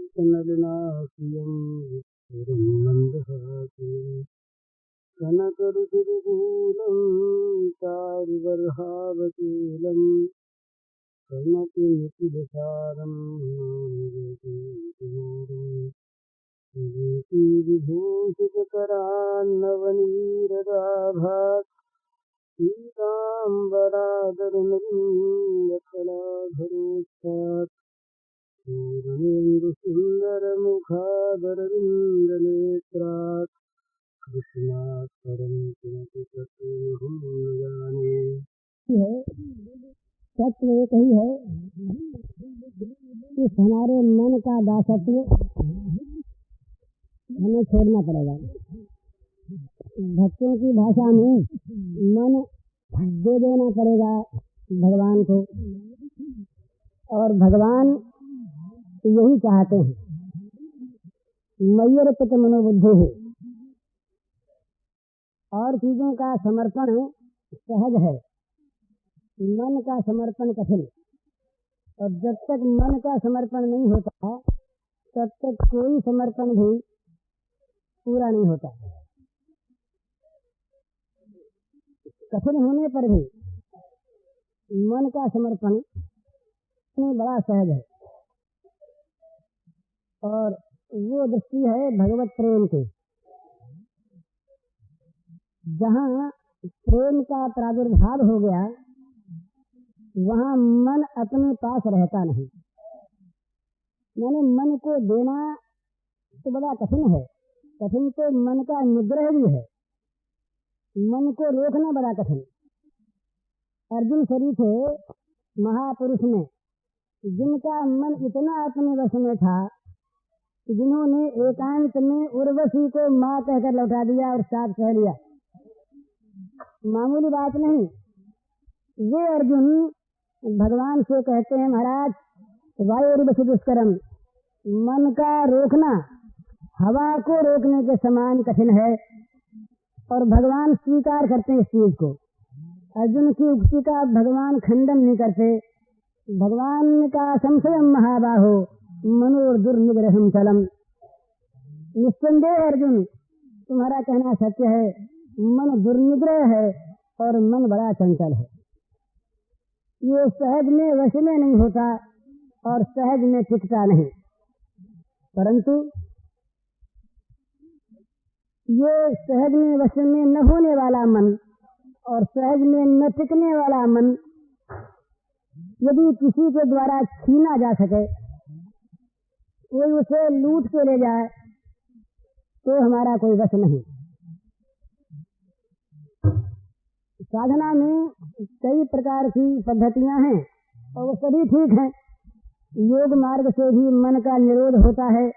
नलिनास्यं मन्दहासं कनकरुचिरगूलं चारुबर्हावकीलं कर्णकिनिखिलसारं विभूषितकरान्नवनीरदाभात् पीताम्बरादरनलिन्दकलाधरोत्सात् पूर्णेन्दुसुन्दरमुखादरविन्दनेत्रात् कृष्णात् परं किमपि तत्त्वमहं न जाने। तत्व एक ही है कि हमारे मन का दासत्व हमें छोड़ना पड़ेगा। भक्तों की भाषा में मन दे देना पड़ेगा भगवान को, और भगवान यही चाहते हैं, मय्यर्पित मनोबुद्धि है। और चीजों का समर्पण सहज है, मन का समर्पण कठिन। और जब तक मन का समर्पण नहीं होता तब तक कोई समर्पण भी पूरा नहीं होता। कठिन होने पर भी मन का समर्पण बड़ा सहज है, और वो दृष्टि है भगवत प्रेम की। जहाँ प्रेम का प्रादुर्भाव हो गया वहाँ मन अपने पास रहता नहीं। मैंने मन को देना तो बड़ा कठिन है, कठिन तो मन का निग्रह भी है, मन को रोकना बड़ा कठिन। अर्जुन शरीफ महापुरुष में जिनका मन इतना अपने वश में था कि जिन्होंने एकांत में उर्वशी को माँ कहकर लौटा दिया और साथ कह लिया, मामूली बात नहीं। वे अर्जुन भगवान से कहते हैं, महाराज वायुर्वशी दुष्करम, मन का रोकना हवा को रोकने के समान कठिन है, और भगवान स्वीकार करते हैं इस चीज को। अर्जुन की उक्ति का भगवान खंडन नहीं करते। भगवान का संशय महाबाहो मनोर दुर्निग्रहम चलम। निस्संदेह अर्जुन तुम्हारा कहना सत्य है, मन दुर्निग्रह है और मन बड़ा चंचल है। ये सहज में वश में नहीं होता और सहज में टिकता नहीं, परंतु ये सहज में वश में न होने वाला मन और सहज में न टिकने वाला मन यदि किसी के द्वारा छीना जा सके, कोई उसे लूट के ले जाए, तो हमारा कोई वश नहीं। साधना में कई प्रकार की पद्धतियां हैं और वो सभी ठीक हैं। योग मार्ग से भी मन का निरोध होता है,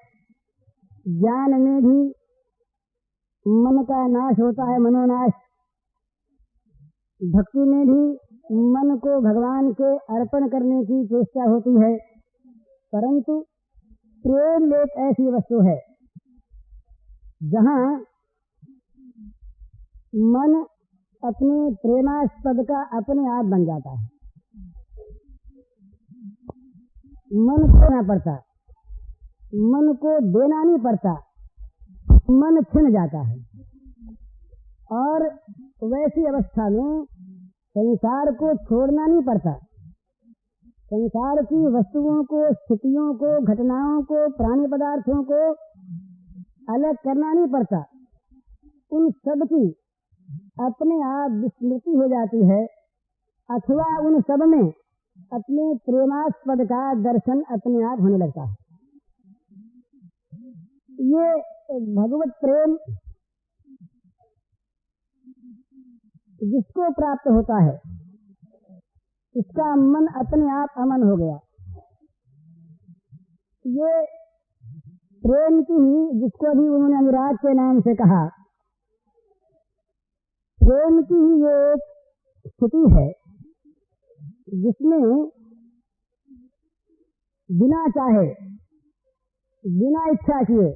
ज्ञान में भी मन का नाश होता है, मनोनाश। भक्ति में भी मन को भगवान के अर्पण करने की चेष्टा होती है, परंतु प्रेम एक ऐसी वस्तु है जहाँ मन अपने प्रेमास्पद का अपने आप बन जाता है। मन को देना पड़ता, मन को देना नहीं पड़ता, मन छिन जाता है। और वैसी अवस्था में संसार को छोड़ना नहीं पड़ता, संसार की वस्तुओं को, स्थितियों को, घटनाओं को, प्राणी पदार्थों को अलग करना नहीं पड़ता। उन सब की अपने आप विस्मृति हो जाती है, अथवा उन सब में अपने प्रेमास्पद का दर्शन अपने आप होने लगता है। ये भगवत प्रेम जिसको प्राप्त होता है इसका मन अपने आप अमन हो गया। ये प्रेम की ही, जिसको भी उन्होंने अनुराग के नाम से कहा, प्रेम की ही ये एक स्थिति है जिसमें बिना चाहे, बिना इच्छा किए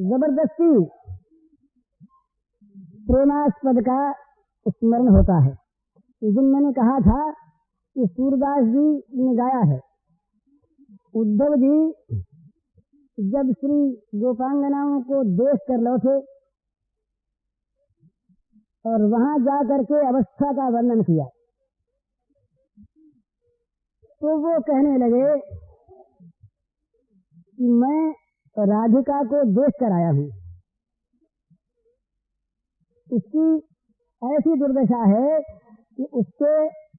जबरदस्ती प्रेमास्पद का स्मरण होता है। इस दिन मैंने कहा था कि सूरदास जी ने गाया है, उद्धव जी जब श्री गोपांगनाओं को देख कर लौटे और वहां जा करके अवस्था का वर्णन किया, तो वो कहने लगे कि मैं राधिका को देख कर आया हूं। उसकी ऐसी दुर्दशा है कि उसके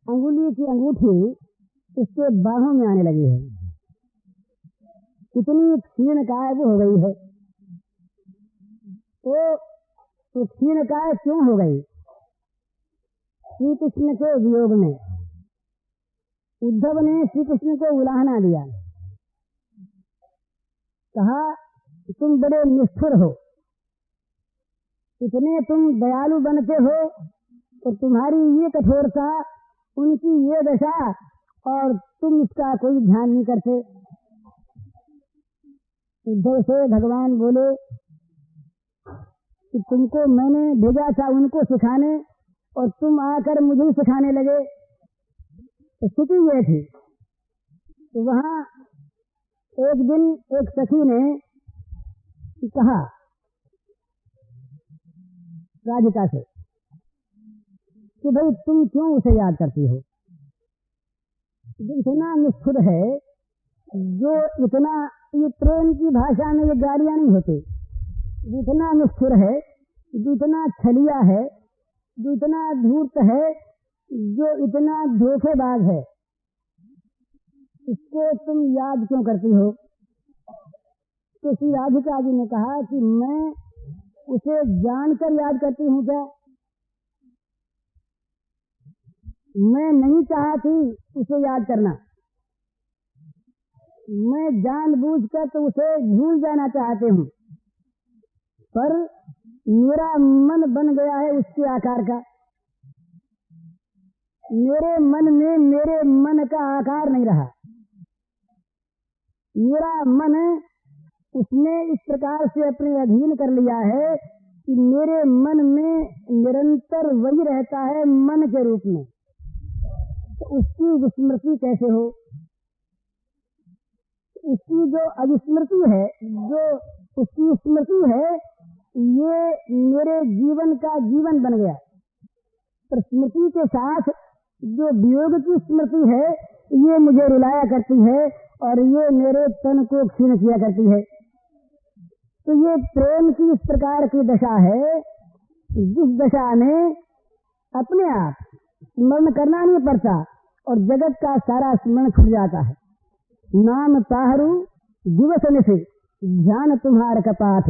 अंगुली की अंगूठी उसके बाहों में आने लगी है, कितनी क्षीणकाय वो हो गई है। तो क्षीणकाय क्यों हो गई? श्री कृष्ण के वियोग में उद्धव ने श्री कृष्ण को उलाहना दिया, कहा तुम बड़े निष्ठुर हो, इतने तुम दयालु बनते हो तो तुम्हारी ये कठोरता, उनकी ये दशा, और तुम इसका कोई ध्यान नहीं करते। उद्धव से भगवान बोले कि तुमको मैंने भेजा था उनको सिखाने और तुम आकर मुझे सिखाने लगे। तो स्थिति ये थी। तो वहां एक दिन एक सखी ने कहा राधिका से कि भाई तुम क्यों उसे याद करती हो? इतना निष्ठुर है, जो इतना, ये प्रेम की भाषा में ये गालियां नहीं होती, जितना निष्ठुर है, जितना छलिया है, जितना धूर्त है, जो इतना धोखेबाज है, इसको तुम याद क्यों करती हो? तो श्री राधिका जी ने कहा कि मैं उसे जानकर याद करती हूँ क्या? मैं नहीं चाहती उसे याद करना, मैं जानबूझकर तो उसे भूल जाना चाहती हूँ, पर मेरा मन बन गया है उसके आकार का। मेरे मन में मेरे मन का आकार नहीं रहा। मेरा मन उसने इस प्रकार से अपने अधीन कर लिया है कि मेरे मन में निरंतर वही रहता है मन के रूप में। तो उसकी विस्मृति कैसे हो? उसकी जो अविस्मृति है, जो उसकी स्मृति है, ये मेरे जीवन का जीवन बन गया। पर स्मृति के साथ जो वियोग की स्मृति है, ये मुझे रुलाया करती है और ये मेरे तन को क्षीण किया करती है। तो ये प्रेम की इस प्रकार की दशा है, जिस दशा में अपने आप स्मरण करना नहीं पड़ता और जगत का सारा स्मरण छूट जाता है। नाम ताहरू दिवस निशि ध्यान तुम्हार कपाठ,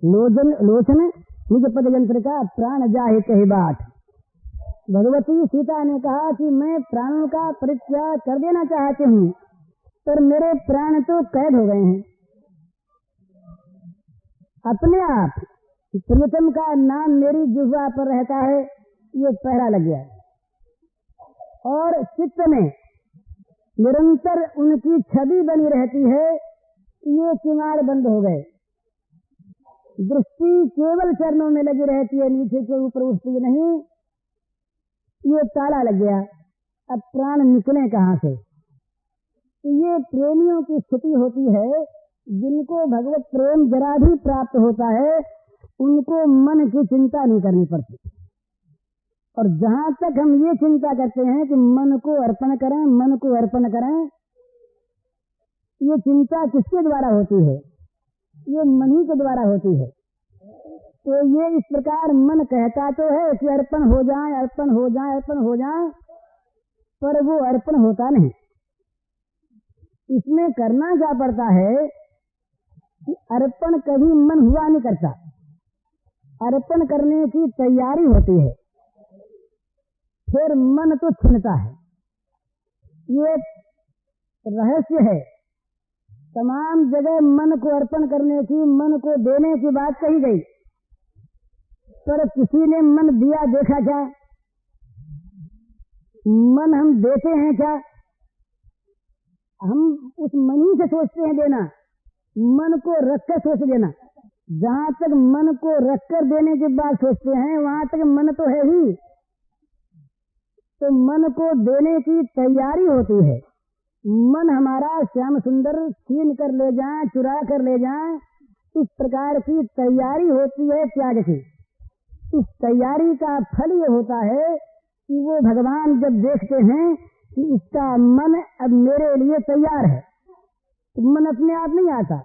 लोचन निज पद यंत्र का प्राण जाहि कही बाट। भगवती सीता ने कहा कि मैं प्राणों का परित्याग कर देना चाहती हूँ, पर मेरे प्राण तो कैद हो गए हैं। अपने आप प्रियतम का नाम मेरी जिह्वा पर रहता है, ये पहरा लग गया, और चित्त में निरंतर उनकी छवि बनी रहती है, ये किवाड़ बंद हो गए। दृष्टि केवल चरणों में लगी रहती है, नीचे के ऊपर उठती नहीं, ये ताला लग गया। अब प्राण निकले कहाँ से? ये प्रेमियों की स्थिति होती है, जिनको भगवत प्रेम जरा भी प्राप्त होता है, उनको मन की चिंता नहीं करनी पड़ती। और जहां तक हम ये चिंता करते हैं कि मन को अर्पण करें, मन को अर्पण करें, ये चिंता किसके द्वारा होती है? ये मन ही के द्वारा होती है। तो ये इस प्रकार मन कहता तो है कि अर्पण हो जाए, अर्पण हो जाए, अर्पण हो जाए, पर वो अर्पण होता नहीं। इसमें करना क्या पड़ता है कि अर्पण कभी मन हुआ नहीं करता, अर्पण करने की तैयारी होती है, फिर मन तो छिनता है। ये रहस्य है। तमाम जगह मन को अर्पण करने की, मन को देने की बात कही गई, पर किसी ने मन दिया देखा क्या? मन हम देते हैं क्या? हम उस मन ही से सोचते हैं देना, मन को रखकर सोच लेना। जहां तक मन को रखकर देने की बात सोचते हैं, वहां तक मन तो है ही। तो मन को देने की तैयारी होती है, मन हमारा श्याम सुंदर छीन कर ले जाए, चुरा कर ले जाए, इस प्रकार की तैयारी होती है त्याग की। इस तैयारी का फल ये होता है कि वो भगवान जब देखते हैं कि इसका मन अब मेरे लिए तैयार है, तो मन अपने आप नहीं आता,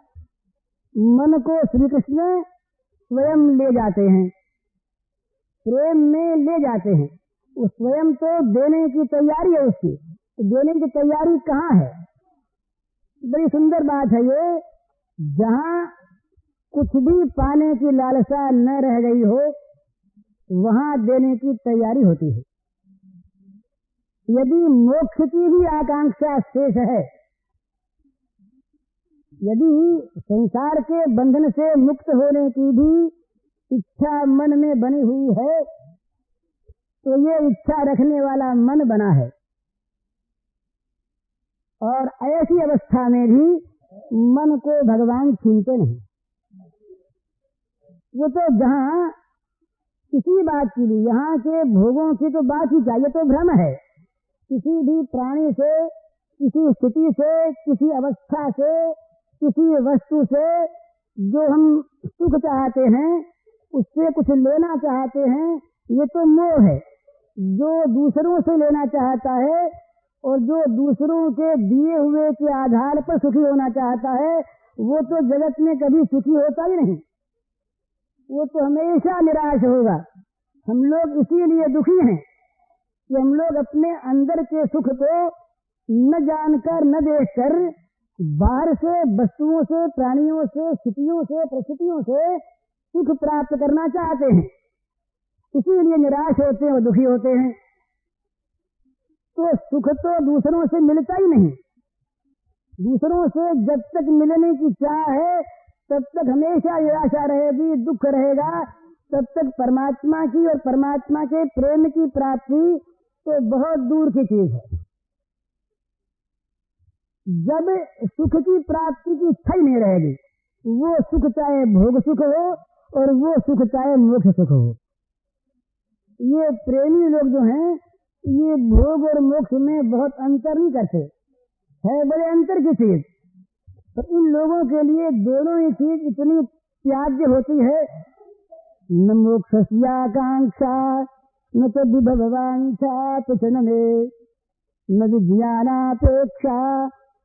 मन को श्री कृष्ण स्वयं ले जाते हैं, प्रेम में ले जाते हैं। वो स्वयं तो देने की तैयारी है उसकी, तो देने की तैयारी कहाँ है? बड़ी सुंदर बात है ये, जहाँ कुछ भी पाने की लालसा न रह गई हो वहां देने की तैयारी होती है। यदि मोक्ष की भी आकांक्षा शेष है, यदि संसार के बंधन से मुक्त होने की भी इच्छा मन में बनी हुई है, तो ये इच्छा रखने वाला मन बना है। और ऐसी अवस्था में भी मन को भगवान छीनते नहीं। वो तो जहाँ किसी बात के लिए, यहाँ के भोगों की तो बात ही चाहिए, तो भ्रम है। किसी भी प्राणी से, किसी स्थिति से, किसी अवस्था से, किसी वस्तु से जो हम सुख चाहते हैं, उससे कुछ लेना चाहते हैं, ये तो मोह है। जो दूसरों से लेना चाहता है और जो दूसरों के दिए हुए के आधार पर सुखी होना चाहता है, वो तो जगत में कभी सुखी होता ही नहीं, वो तो हमेशा निराश होगा। हम लोग इसीलिए दुखी हैं कि हम लोग अपने अंदर के सुख को न जानकर, न देखकर, बाहर से वस्तुओं से, प्राणियों से, स्थितियों से, परिस्थितियों से सुख प्राप्त करना चाहते हैं, इसीलिए निराश होते हैं और दुखी होते हैं। तो सुख तो दूसरों से मिलता ही नहीं। दूसरों से जब तक मिलने की चाह है तब तक हमेशा निराशा रहेगी, दुख रहेगा। तब तक परमात्मा की और परमात्मा के प्रेम की प्राप्ति तो बहुत दूर की चीज है। जब सुख की प्राप्ति की इच्छा ही नहीं रहेगी, वो सुख चाहे भोग सुख हो और वो सुख चाहे मोक्ष सुख हो। ये प्रेमी लोग जो हैं, ये भोग और मोक्ष में बहुत अंतर नहीं करते, है बड़े अंतर की चीज। तो इन लोगों के लिए दोनों ही चीज इतनी त्याज्य होती है। न मोक्षस्याकांक्षा न तो विभवांक्षा तुचन में, न विज्ञानापेक्षा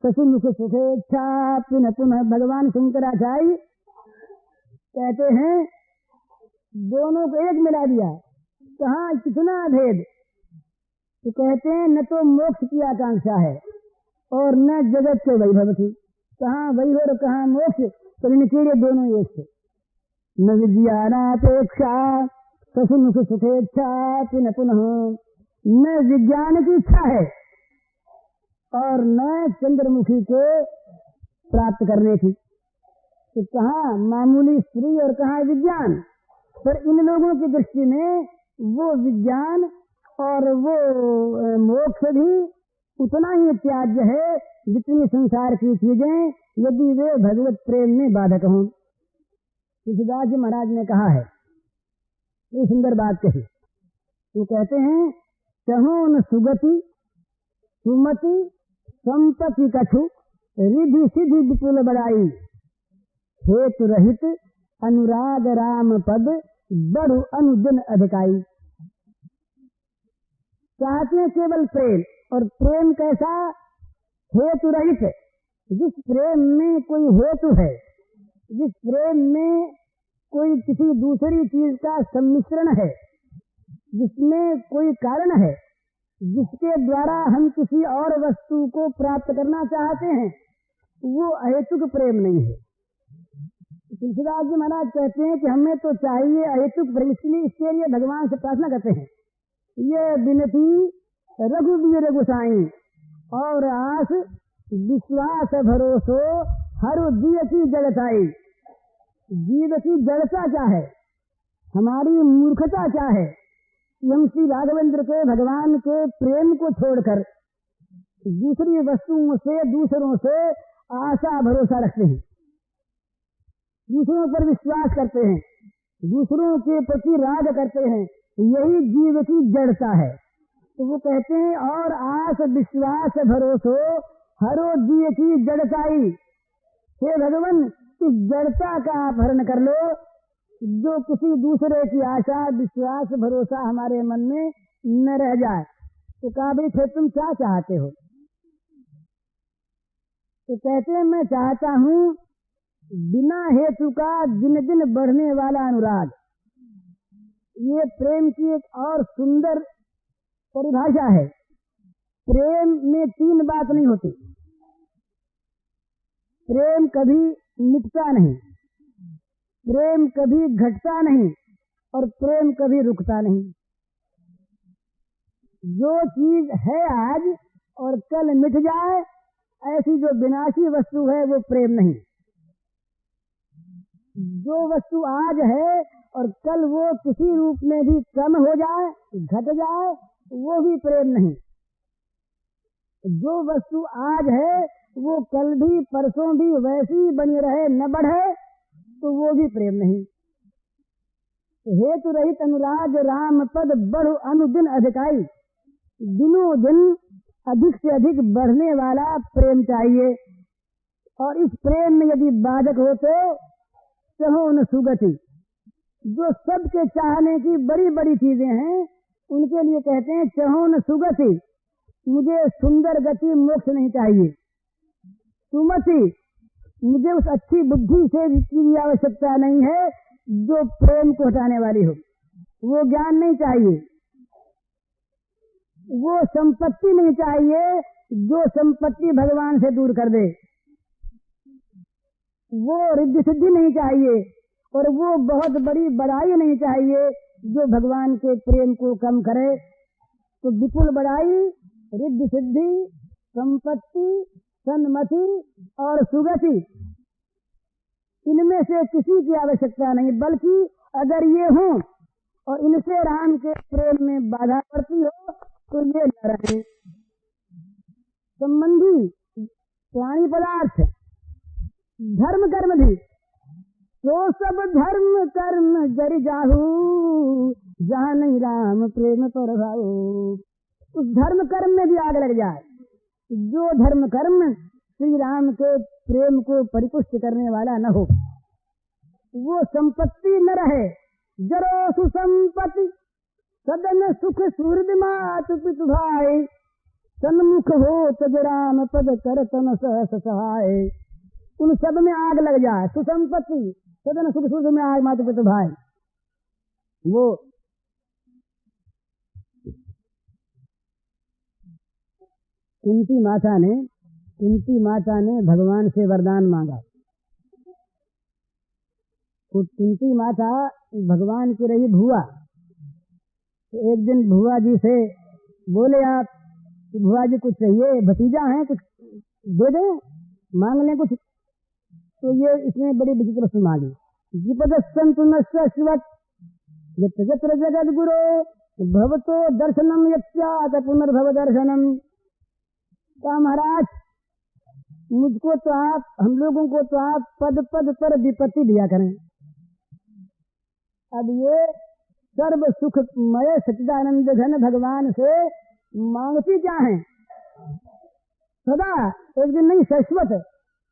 ससुमुख सुखेच्छा। पुनः पुनः भगवान शंकराचार्य कहते हैं, दोनों को एक मिला दिया, कहाँ कितना भेद। तो कहते हैं न तो मोक्ष की आकांक्षा है और न जगत के वैभव की। कहाँ वैभव और कहाँ मोक्ष, तो इनके लिए दोनों एक से। न विज्ञानापेक्षा ससुमुख सुखेच्छा पुनः पुनः, न विज्ञान की इच्छा है और न चंद्रमुखी के प्राप्त करने की। तो कहाँ मामूली स्त्री और कहाँ विज्ञान। पर इन लोगों की दृष्टि में वो विज्ञान और वो मोक्ष भी उतना ही त्याज्य है जितनी संसार की चीजें, यदि वे भगवत प्रेम में बाधक हों। तुलसीदास जी महाराज ने कहा है, ये सुंदर बात कही। वो कहते हैं, चहो न सुगति सुमति संपत्ति कछु, रिधि सिद्धि विपुल बड़ाई, हेतु रहित अनुराग राम पद बड़ु अनुदिन अधिकाई। चाहते हैं केवल प्रेम, और प्रेम कैसा? हेतु रहित। जिस प्रेम में कोई हेतु है, जिस प्रेम में कोई किसी दूसरी चीज का सम्मिश्रण है, जिसमें कोई कारण है, जिसके द्वारा हम किसी और वस्तु को प्राप्त करना चाहते हैं, वो अहेतुक प्रेम नहीं है। तुलसीदास जी महाराज कहते हैं कि हमें तो चाहिए अहेतुक प्रेम, इसके लिए भगवान से प्रार्थना करते हैं, ये विनती रघुवीर गोसाई और आस विश्वास भरोसो हर जीव की जड़ताई। जीव की जड़ता क्या है? हमारी मूर्खता क्या है कि हम श्री राघवेंद्र के भगवान के प्रेम को छोड़कर दूसरी वस्तुओं से, दूसरों से आशा भरोसा रखते हैं, दूसरों पर विश्वास करते हैं, दूसरों के प्रति राग करते हैं। यही जीव की जड़ता है। तो वो कहते हैं, और आस विश्वास भरोसो हरो दिए की जड़ताई, हे भगवान इस जड़ता का आप हरण कर लो, जो किसी दूसरे की आशा विश्वास भरोसा हमारे मन में न रह जाए। तो कहा भाई फिर तुम क्या चाहते हो? तो कहते हैं मैं चाहता हूँ बिना हेतु का दिन दिन बढ़ने वाला अनुराग। ये प्रेम की एक और सुंदर परिभाषा है। प्रेम में तीन बात नहीं होती। प्रेम कभी मिटता नहीं, प्रेम कभी घटता नहीं और प्रेम कभी रुकता नहीं। जो चीज है आज और कल मिट जाए, ऐसी जो विनाशी वस्तु है वो प्रेम नहीं। जो वस्तु आज है और कल वो किसी रूप में भी कम हो जाए, घट जाए, वो भी प्रेम नहीं। जो वस्तु आज है वो कल भी परसों भी वैसी बनी रहे, न बढ़े, तो वो भी प्रेम नहीं। हेतु रहित अनुराग राम पद बढ़ अनुदिन अधिकाई। दिनों दिन अधिक से अधिक बढ़ने वाला प्रेम चाहिए। और इस प्रेम में यदि बाधक हो तो चहो न सुगति। जो सबके चाहने की बड़ी बड़ी चीजें हैं, उनके लिए कहते हैं चहो न सुगति। मुझे सुंदर गति मोक्ष नहीं चाहिए। सुमति, मुझे उस अच्छी बुद्धि से की आवश्यकता नहीं है जो प्रेम को हटाने वाली हो। वो ज्ञान नहीं चाहिए, वो संपत्ति नहीं चाहिए जो संपत्ति भगवान से दूर कर दे। वो रिद्धि सिद्धि नहीं चाहिए और वो बहुत बड़ी बड़ाई नहीं चाहिए जो भगवान के प्रेम को कम करे। तो विपुल बड़ाई, रिद्धि सिद्धि, संपत्ति, सन्मति और सुगति, इनमें से किसी की आवश्यकता नहीं। बल्कि अगर ये हो और इनसे राम के प्रेम में बाधा पड़ती हो तो ये न रहे। संबंधी प्राणी पदार्थ धर्म कर्म भी, तो सब धर्म कर्म जरि जाहू, जहाँ नहीं राम प्रेम पर भाऊ। उस धर्म कर्म में भी आग लग जाए, जो धर्म कर्म श्री राम के प्रेम को परिपुष्ट करने वाला न हो, वो संपत्ति न रहे। जरो सुसंपत्ति सदन सुख सूरज मातु पितु भाई, सन्मुख हो तज राम पद कर तन सहस सहाय। उन सब में आग लग जाए। सुसंपत्ति, सदन सुख सूरज में आग मातु पितु भाई। वो कुंती माता ने भगवान से वरदान मांगा। कुंती माता भगवान की रही भुआ। तो एक दिन भुआ जी से बोले आप कि भुआ जी कुछ चाहिए, भतीजा है, कुछ दे दे, मांग लें कुछ। तो ये इसने बड़ी विचित्र वस्तु मांगी। जिपदस्संतु नश्य शिवत् यत्र यत्र जगद गुरो भवतो दर्शनम यत्स्यात् पुनर्भव दर्शनम। क्या महाराज, मुझको तो आप, हम लोगों को तो आप पद पद पर विपत्ति दिया करें। अब ये सर्व सुखमय सच्चिदानंद घन भगवान से मांगती क्या है? सदा, एक दिन नहीं, शाश्वत।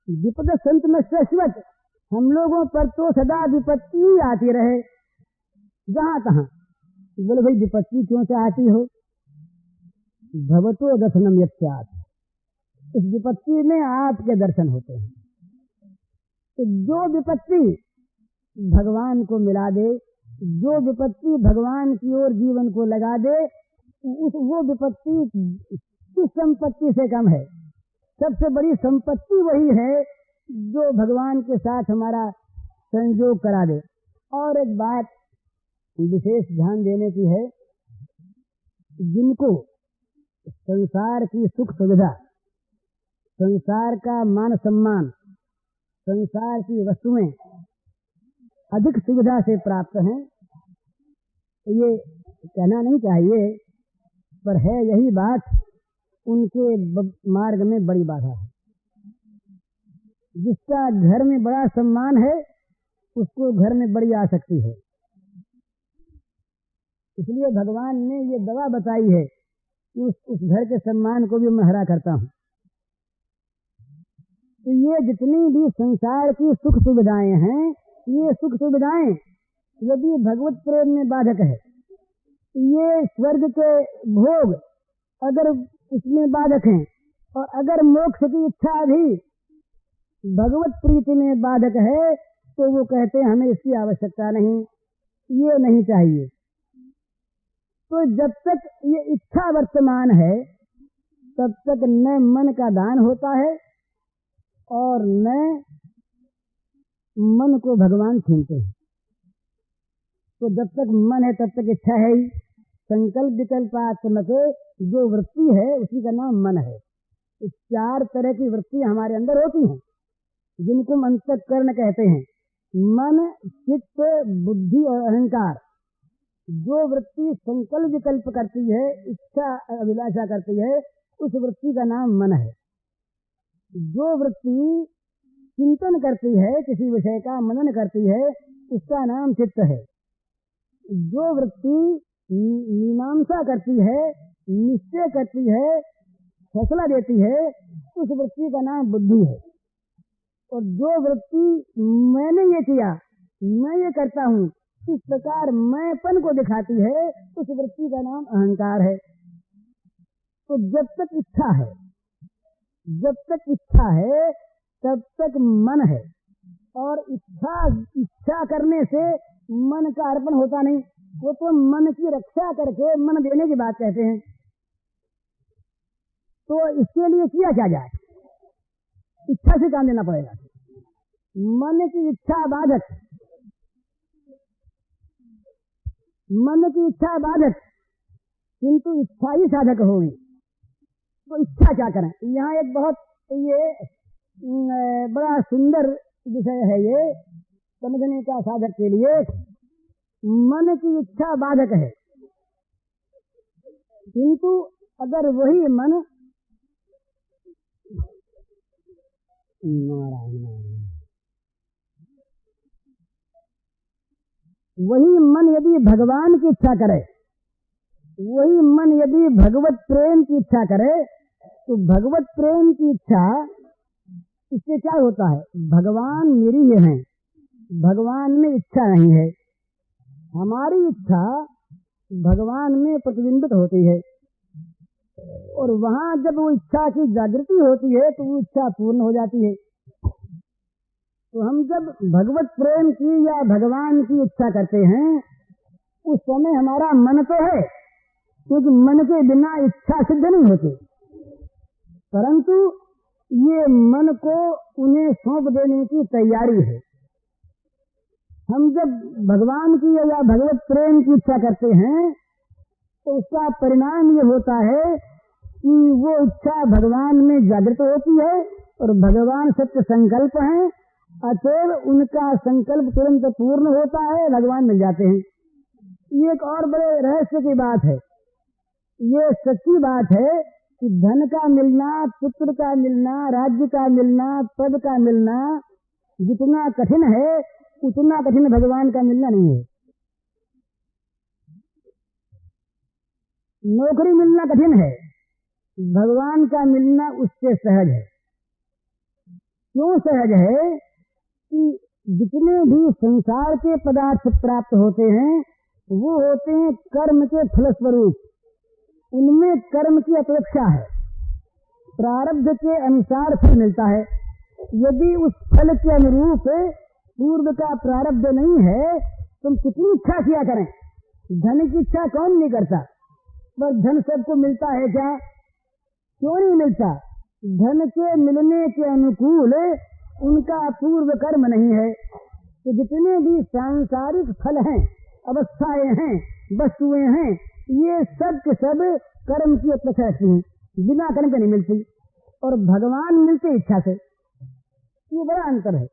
विपद संत में शाश्वत। हम लोगों पर तो सदा विपत्ति आती रहे, जहाँ तहाँ। बोले भाई विपत्ति क्यों से आती हो? भवतो दर्शनम यत्स्यात्, इस विपत्ति में आपके दर्शन होते हैं। तो जो विपत्ति भगवान को मिला दे, जो विपत्ति भगवान की ओर जीवन को लगा दे, वो विपत्ति किस संपत्ति से कम है? सबसे बड़ी संपत्ति वही है जो भगवान के साथ हमारा संयोग करा दे। और एक बात विशेष ध्यान देने की है, जिनको संसार की सुख सुविधा, संसार का मान सम्मान, संसार की वस्तुएं अधिक सुविधा से प्राप्त हैं, ये कहना नहीं चाहिए, पर है यही बात, उनके मार्ग में बड़ी बाधा है। जिसका घर में बड़ा सम्मान है, उसको घर में बड़ी आसक्ति है। इसलिए भगवान ने ये दवा बताई है कि उस घर के सम्मान को भी मैं हरा करता हूँ। तो ये जितनी भी संसार की सुख सुविधाएं हैं, ये सुख सुविधाएं यदि भगवत प्रेम में बाधक है, ये स्वर्ग के भोग अगर उसमें बाधक हैं, और अगर मोक्ष की इच्छा भी भगवत प्रीति में बाधक है, तो वो कहते हैं हमें इसकी आवश्यकता नहीं, ये नहीं चाहिए। तो जब तक ये इच्छा वर्तमान है, तब तक न मन का दान होता है और न मन को भगवान छीनते हैं। तो जब तक मन है तब तक इच्छा है ही। संकल्प विकल्पात्मक जो वृत्ति है उसी का नाम मन है। इस 4 तरह की वृत्ति हमारे अंदर होती हैं, जिनको हम अंतःकरण कहते हैं। मन, चित्त, बुद्धि और अहंकार। जो वृत्ति संकल्प विकल्प करती है, इच्छा अभिलाषा करती है, उस वृत्ति का नाम मन है। जो वृत्ति चिंतन करती है, किसी विषय का मनन करती है, उसका नाम चित्त है। जो वृत्ति मीमांसा करती है, निश्चय करती है, फैसला देती है, उस वृत्ति का नाम बुद्धि है। और जो वृत्ति मैंने ये किया, मैं ये करता हूँ, इस प्रकार मैंपन को दिखाती है, उस वृत्ति का नाम अहंकार है। तो जब तक इच्छा है, तब तक मन है। और इच्छा करने से मन का अर्पण होता नहीं, वो तो मन की रक्षा करके मन देने की बात कहते हैं। तो इसके लिए किया क्या जाए? इच्छा से काम लेना पड़ेगा। मन की इच्छा बाधक, किंतु इच्छा ही साधक होगी। तो इच्छा क्या करें? यहाँ एक बहुत ये बड़ा सुंदर विषय है ये समझने का साधक के लिए। मन की इच्छा बाधक है, किंतु अगर वही मन यदि भगवान की इच्छा करे, वही मन यदि भगवत प्रेम की इच्छा करे, तो भगवत प्रेम की इच्छा, इससे क्या होता है? भगवान निरीह हैं, भगवान में इच्छा नहीं है। हमारी इच्छा भगवान में प्रतिबिंबित होती है, और वहां जब वो इच्छा की जागृति होती है तो वो इच्छा पूर्ण हो जाती है। तो हम जब भगवत प्रेम की या भगवान की इच्छा करते हैं, उस समय हमारा मन तो है, क्योंकि मन के बिना इच्छा सिद्ध नहीं होती, परंतु ये मन को उन्हें सौंप देने की तैयारी है। हम जब भगवान की या भगवत प्रेम की इच्छा करते हैं, तो उसका परिणाम ये होता है कि वो इच्छा भगवान में जागृत होती है, और भगवान सत्य संकल्प हैं, अतएव उनका संकल्प तुरंत पूर्ण होता है, भगवान मिल जाते हैं। ये एक और बड़े रहस्य की बात है। ये सच्ची बात है कि धन का मिलना, पुत्र का मिलना, राज्य का मिलना, पद का मिलना जितना कठिन है, उतना कठिन भगवान का मिलना नहीं है। नौकरी मिलना कठिन है, भगवान का मिलना उससे सहज है। क्यों सहज है? कि जितने भी संसार के पदार्थ प्राप्त होते हैं, वो होते हैं कर्म के फलस्वरूप। उनमें कर्म की अपेक्षा है, प्रारब्ध के अनुसार फल मिलता है। यदि उस फल के अनुरूप पूर्व का प्रारब्ध नहीं है, तुम कितनी इच्छा किया करें। धन की इच्छा कौन नहीं करता, पर धन सबको मिलता है क्या? क्यों नहीं मिलता? धन के मिलने के अनुकूल उनका पूर्व कर्म नहीं है। तो जितने भी सांसारिक फल हैं, अवस्थाएं हैं, वस्तुएं हैं, ये सब के सब कर्म की अपेक्षा रखती हैं, बिना कर्म के नहीं मिलती। और भगवान मिलते इच्छा से। ये बड़ा अंतर है।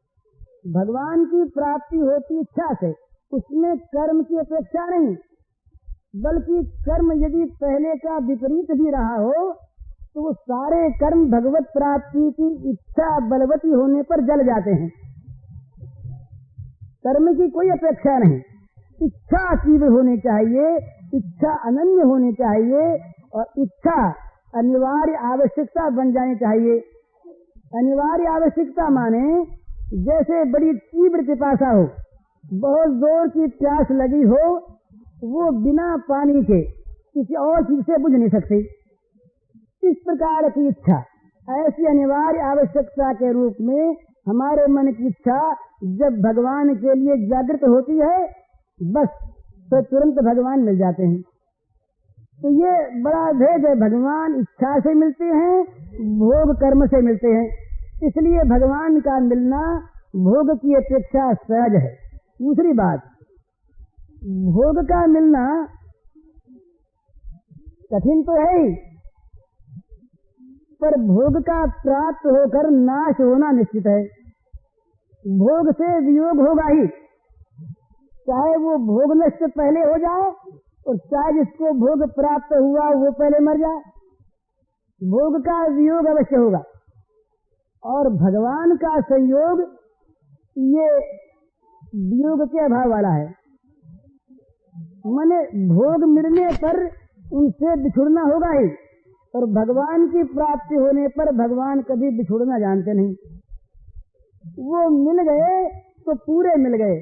भगवान की प्राप्ति होती इच्छा से, उसमें कर्म की अपेक्षा नहीं, बल्कि कर्म यदि पहले का विपरीत भी रहा हो, तो वो सारे कर्म भगवत प्राप्ति की इच्छा बलवती होने पर जल जाते हैं। कर्म की कोई अपेक्षा नहीं, इच्छा तीव्र होनी चाहिए, इच्छा अनन्य होनी चाहिए, और इच्छा अनिवार्य आवश्यकता बन जानी चाहिए। अनिवार्य आवश्यकता माने जैसे बड़ी तीव्र पिपासा हो, बहुत जोर की प्यास लगी हो, वो बिना पानी के किसी और चीज से बुझ नहीं सकती। इस प्रकार की इच्छा, ऐसी अनिवार्य आवश्यकता के रूप में हमारे मन की इच्छा जब भगवान के लिए जागृत होती है, बस तो तुरंत भगवान मिल जाते हैं। तो ये बड़ा भेद है, भगवान इच्छा से मिलते हैं, भोग कर्म से मिलते हैं। इसलिए भगवान का मिलना भोग की अपेक्षा सहज है। दूसरी बात, भोग का मिलना कठिन तो है ही, पर भोग का प्राप्त होकर नाश होना निश्चित है। भोग से वियोग होगा ही, चाहे वो भोग नष्ट पहले हो जाए और चाहे जिसको भोग प्राप्त हुआ वो पहले मर जाए, भोग का वियोग अवश्य होगा। और भगवान का संयोग ये वियोग के अभाव वाला है। माने भोग मिलने पर उनसे बिछुड़ना होगा ही, और भगवान की प्राप्ति होने पर भगवान कभी बिछुड़ना जानते नहीं। वो मिल गए तो पूरे मिल गए,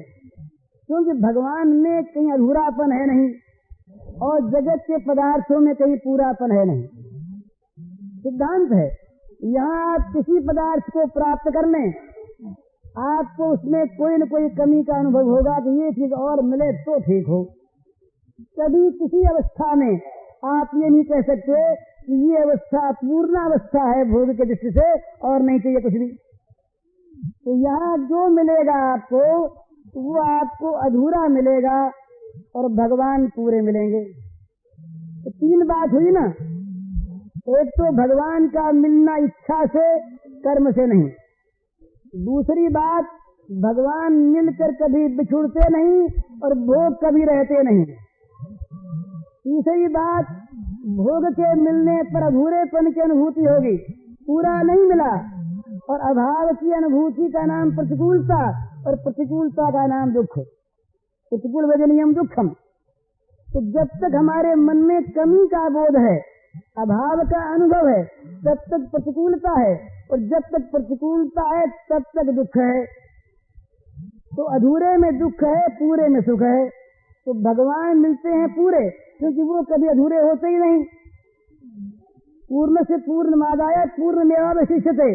क्योंकि भगवान में कहीं अधूरापन है नहीं और जगत के पदार्थों में कहीं पूरापन है नहीं। सिद्धांत है, यहाँ आप किसी पदार्थ को प्राप्त कर लें, आपको उसमें कोई न कोई कमी का अनुभव होगा कि ये चीज और मिले तो ठीक हो। कभी किसी अवस्था में आप ये नहीं कह सकते कि ये अवस्था पूर्ण अवस्था है भोग के दृष्टि से और नहीं चाहिए कुछ भी। तो यहाँ जो मिलेगा आपको वो आपको अधूरा मिलेगा और भगवान पूरे मिलेंगे। तो तीन बात हुई ना, एक तो भगवान का मिलना इच्छा से कर्म से नहीं, दूसरी बात भगवान मिलकर कभी बिछुड़ते नहीं और भोग कभी रहते नहीं, तीसरी बात भोग के मिलने पर अधूरेपन की अनुभूति होगी, पूरा नहीं मिला, और अभाव की अनुभूति का नाम प्रतिकूलता और प्रतिकूलता का नाम दुख। प्रतिकूल वजनियम दुखम। तो जब तक हमारे मन में कमी का बोध है, अभाव का अनुभव है, तब तक प्रतिकूलता है, और जब तक प्रतिकूलता है तब तक दुख है। तो अधूरे में दुख है, पूरे में सुख है। तो भगवान मिलते हैं पूरे, क्योंकि वो कभी अधूरे होते ही नहीं। पूर्ण से पूर्ण मादाय पूर्ण मेवावशिष्यते,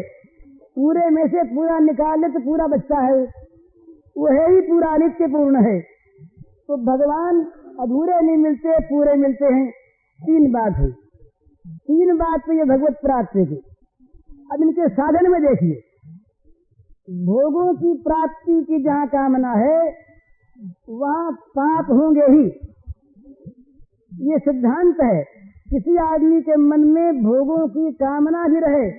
पूरे में से पूरा निकाले तो पूरा बच्चा है, वो है ही पूरा, नित्य पूर्ण है। तो भगवान अधूरे नहीं मिलते, पूरे मिलते हैं। तीन बात हुई, तीन बात तो ये भगवत प्राप्ति की। अब इनके साधन में देखिए, भोगों की प्राप्ति की जहाँ कामना है वहाँ पाप होंगे ही, ये सिद्धांत है। किसी आदमी के मन में भोगों की कामना भी रहे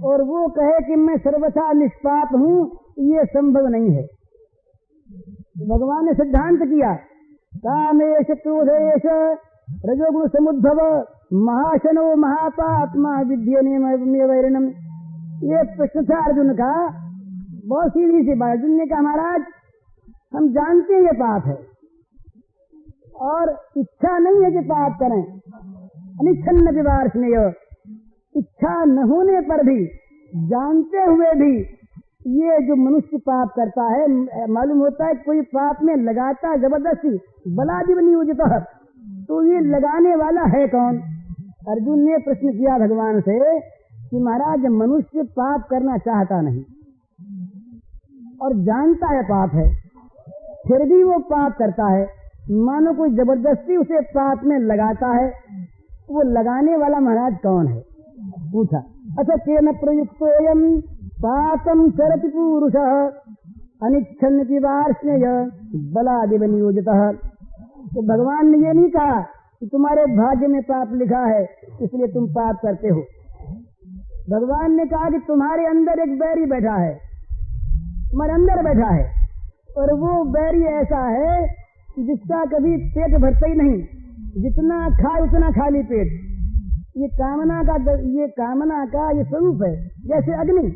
और वो कहे कि मैं सर्वथा निष्पाप हूँ, ये संभव नहीं है। भगवान ने सिद्धांत किया, कामेश क्रोधेश रजोगुण समुद्भव महाशनो महापात्मा विद्येनम। ये प्रश्न था अर्जुन का, बहुत सीधी सी बात। अर्जुन ने कहा, महाराज हम जानते हैं ये पाप है और इच्छा नहीं है कि पाप करें। अनिच्छन्न विवार्ष्णेय, इच्छा न होने पर भी, जानते हुए भी ये जो मनुष्य पाप करता है, मालूम होता है कोई पाप में लगाता जबरदस्ती, बलादिव नियोजित, तो ये लगाने वाला है कौन? अर्जुन ने प्रश्न किया भगवान से कि महाराज मनुष्य पाप करना चाहता नहीं और जानता है पाप है, फिर भी वो पाप करता है। मानो कोई जबरदस्ती उसे पाप में लगाता है, वो लगाने वाला महाराज कौन है? पूछा। अच्छा, केन प्रयुक्तोयम पापम चरति पुरुषः अनिच्छन्न विवार्ष्णेय बलादिव नियोजितः। तो भगवान ने ये नहीं कहा कि तुम्हारे भाग्य में पाप लिखा है इसलिए तुम पाप करते हो। भगवान ने कहा कि तुम्हारे अंदर एक बैरी बैठा है, तुम्हारे अंदर बैठा है, और वो बैरी ऐसा है जिसका कभी पेट भरता ही नहीं, जितना खाए उतना खाली पेट। ये कामना का ये स्वरूप है। जैसे अग्नि,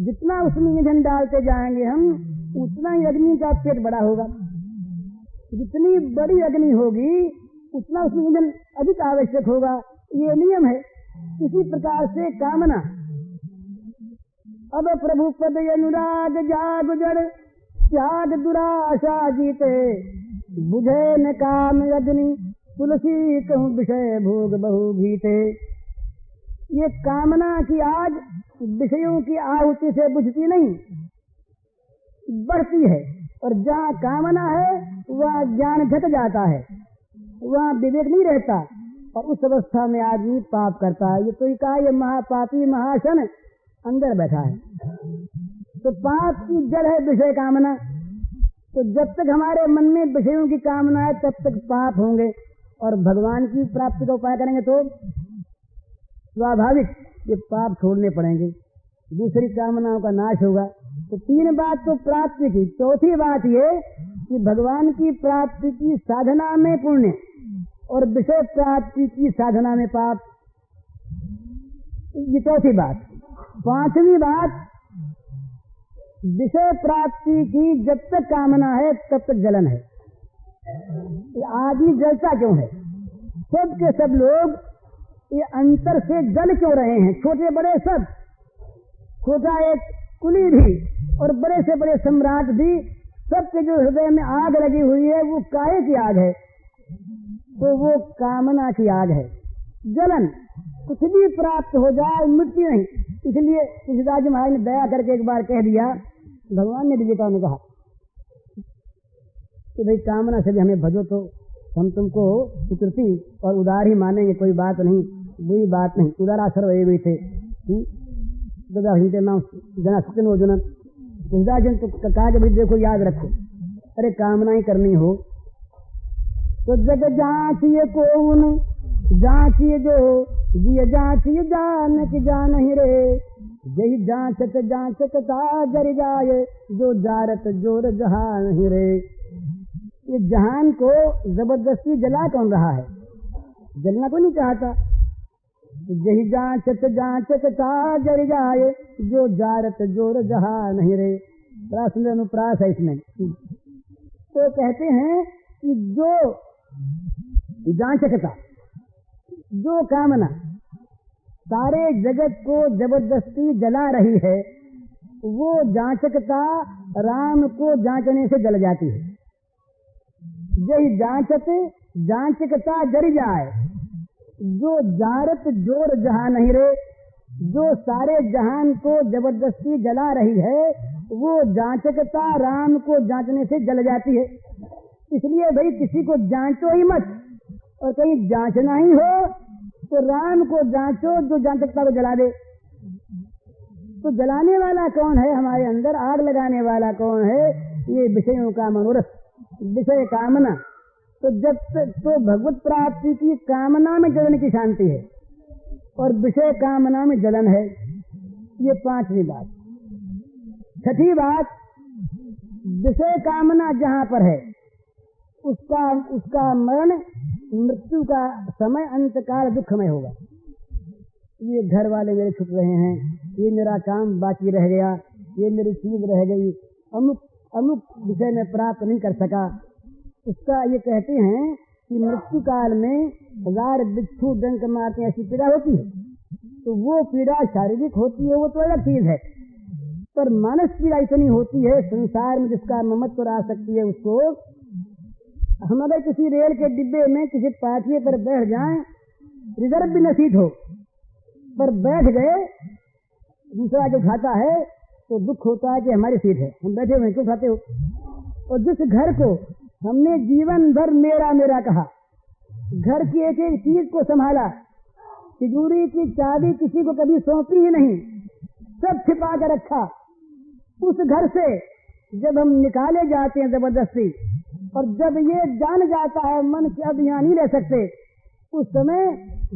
जितना उसमें ईंधन डालते जाएंगे हम, उतना ही अग्नि का पेट बड़ा होगा। जितनी बड़ी अग्नि होगी उतना उसमें ईंधन अधिक आवश्यक होगा, ये नियम है। इसी प्रकार से कामना, अब प्रभु पद अनुराग जाग जड़ त्याग दुराशा जीते, बुझे न काम रजनी तुलसी कहूँ विषय भोग बहु भीते। ये कामना की आग विषयों की आहुति से बुझती नहीं, बढ़ती है। और जहाँ कामना है वहाँ ज्ञान घट जाता है, वहाँ विवेक नहीं रहता, और उस अवस्था में आदमी पाप करता है। ये तो कहा ये महापापी महाशन अंदर बैठा है। तो पाप की जड़ है विषय कामना। तो जब तक हमारे मन में विषयों की कामना है तब तक पाप होंगे, और भगवान की प्राप्ति का उपाय करेंगे तो स्वाभाविक ये पाप छोड़ने पड़ेंगे, दूसरी कामनाओं का नाश होगा। तो तीन बात तो प्राप्ति की। चौथी बात ये कि भगवान की प्राप्ति की साधना में पुण्य और विषय प्राप्ति की साधना में पाप, ये चौथी बात। पांचवी बात, विषय प्राप्ति की जब तक कामना है तब तक जलन है। आदमी जलता क्यों है? सब के सब लोग ये अंतर से जल क्यों रहे हैं? छोटे बड़े सब, छोटा एक कुली भी और बड़े से बड़े सम्राट भी, सबके जो हृदय में आग लगी हुई है वो काहे की आग है? तो वो कामना की आग है। जलन कुछ भी प्राप्त हो जाए मिटती नहीं। इसलिए तुलसीदास जी महाराज ने दया करके एक बार कह दिया, भगवान ने विजेता ने कहा कि भाई कामना से भी हमें भजो तो हम तुमको सुकृति और उदार ही मानेंगे, कोई बात नहीं, बुरी बात नहीं। उदारा सर्व भी थे नाम जना सुन हो जुनन। तुलसीदास जी तो कहा कि भाई देखो याद रखो, अरे कामना ही करनी हो तो जग जांचिए कोउन जांचिए जो जिय जांचिए जान की जान ही रे, यही जांचत जांचत ता जर जाए जो जारत जोर जहान ही रे। ये जहान को जबरदस्ती जला कौन रहा है? जलना को नहीं चाहता। यही जांचत जांचत ता जर जाए जो जारत जोर जहान ही रे। बड़ा सुंदर अनुप्रास है इसमें। तो कहते हैं कि जो जांचकता, जो कामना सारे जगत को जबरदस्ती जला रही है, वो जांचकता राम को जांचने से जल जाती है। यही जांचत जांचकता जर जाए जो जारत जोर जहां नहीं रे। जो सारे जहान को जबरदस्ती जला रही है वो जांचकता राम को जांचने से जल जाती है। इसलिए भाई किसी को जांचो ही मत, और कहीं जांचना ही हो तो राम को जांचो जो जांचकता को जला दे। तो जलाने वाला कौन है? हमारे अंदर आग लगाने वाला कौन है? ये विषयों का मनोरथ, विषय कामना। तो जब तक तो भगवत प्राप्ति की कामना में जलन की शांति है और विषय कामना में जलन है। ये पांचवी बात। छठी बात, विषय कामना जहां पर है उसका मरण, मृत्यु का समय अंतकाल दुखमय होगा। ये घर वाले मेरे छूट रहे हैं, ये मेरा काम बाकी रह गया, ये मेरी चीज रह गई, अमुक विषय में प्राप्त नहीं कर सका। उसका ये कहते हैं कि मृत्यु काल में 1000 बिच्छू डंक मारते ऐसी पीड़ा होती है। तो वो पीड़ा शारीरिक होती है, वो तो अलग चीज है, पर मानस पीड़ा इतनी होती है संसार में जिसका ममत्व आ सकती है उसको। हम अगर किसी रेल के डिब्बे में किसी पाटिये पर बैठ जाएं, रिजर्व भी नसीब हो, पर बैठ गए, दूसरा जो खाता है तो दुख होता है कि हमारी सीट है, हम बैठे हुए क्यों खाते हो। और जिस घर को हमने जीवन भर मेरा मेरा कहा, घर की एक एक चीज को संभाला, तिजोरी की चाबी किसी को कभी सौंपी ही नहीं, सब छिपा कर रखा, उस घर से जब हम निकाले जाते हैं जबरदस्ती, और जब ये जान जाता है मन कि अब यहाँ नहीं रह सकते, उस समय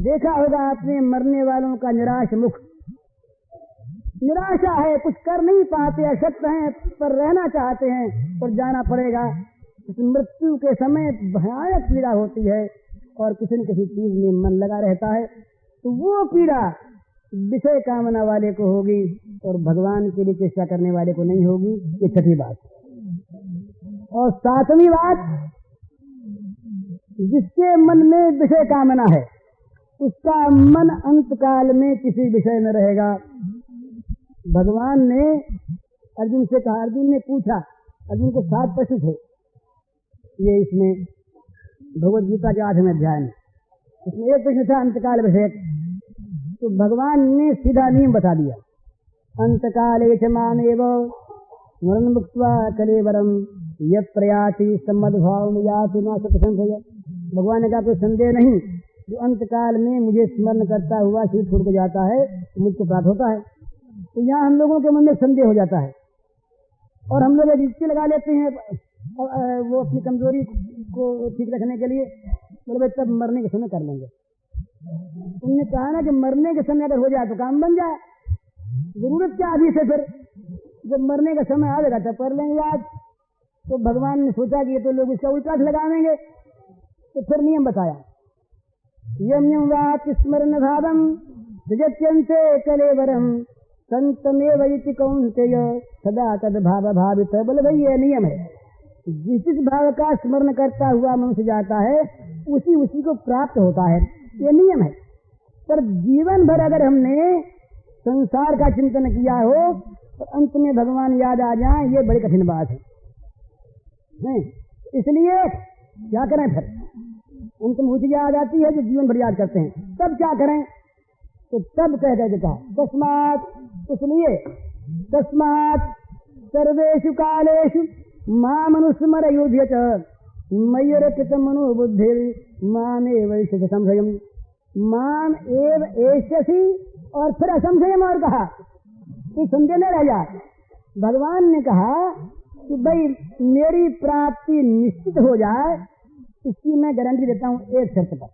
देखा होगा आपने मरने वालों का निराश मुख। निराशा है, कुछ कर नहीं पाते, अशक्त हैं, पर रहना चाहते हैं और जाना पड़ेगा। मृत्यु के समय भयानक पीड़ा होती है और किसी न किसी चीज में मन लगा रहता है। तो वो पीड़ा विषय कामना वाले को होगी और भगवान के लिए चेष्टा करने वाले को नहीं होगी। ये छठी बात। और सातवीं बात, जिसके मन में विषय कामना है उसका मन अंतकाल में किसी विषय में रहेगा। भगवान ने अर्जुन से कहा, अर्जुन ने पूछा, अर्जुन को 7 प्रश्न थे ये इसमें भगवद गीता के 8वें अध्याय में। उसमें एक प्रश्न था अंतकाल विषयक। तो भगवान ने सीधा नियम बता दिया, अंतकाले च मामेव स्मरण मुक्त्वा कलेवरम यत् प्रयाति सम्मद्भाव में याति न संशय। भगवान ने कहा कोई संदेह नहीं, जो अंतकाल में मुझे स्मरण करता हुआ शरीर छोड़ के जाता है तो मुझको प्राप्त होता है। तो यहाँ हम लोगों के मन में संदेह हो जाता है और हम लोग युक्ति लगा लेते हैं वो अपनी कमजोरी को ठीक रखने के लिए, मतलब तब मरने के समय कर लेंगे। उन्होंने कहा ना कि मरने के समय अगर हो जाए तो काम बन जाए, जरूरत क्या अभी से, फिर जब मरने का समय आएगा तब कर लेंगे याद। तो भगवान ने सोचा कि ये तो लोग इसका उल्टा लगाएंगे, तो फिर नियम बताया, यम यम वात स्मरण भावम जगत्यंते कलेवरम संतमेव इति कौन्तेय सदा तद भाव भावित। बोले भाई ये नियम है, जिस भाव का स्मरण करता हुआ मनुष्य जाता है उसी उसी को प्राप्त होता है, ये नियम है। पर जीवन भर अगर हमने संसार का चिंतन किया हो और अंत में भगवान याद आ जाए, ये बड़ी कठिन बात है। नहीं, इसलिए क्या करें फिर, अंत में उसी याद आती है जो जीवन भर याद करते हैं, तब क्या करें? तो तब कह कहा तस्मात्, इसलिए तस्मात् सर्वेषु कालेषु मामनुस्मर युध्यत मय्यर्पित मनोबुद्धिर मामेव एष्यसि संशयम्। माम एव एष्यसि, और फिर असंशयम और कहा कि संदेह न रह जाए। भगवान ने कहा कि भाई मेरी प्राप्ति निश्चित हो जाए, इसकी मैं गारंटी देता हूं एक शर्त पर,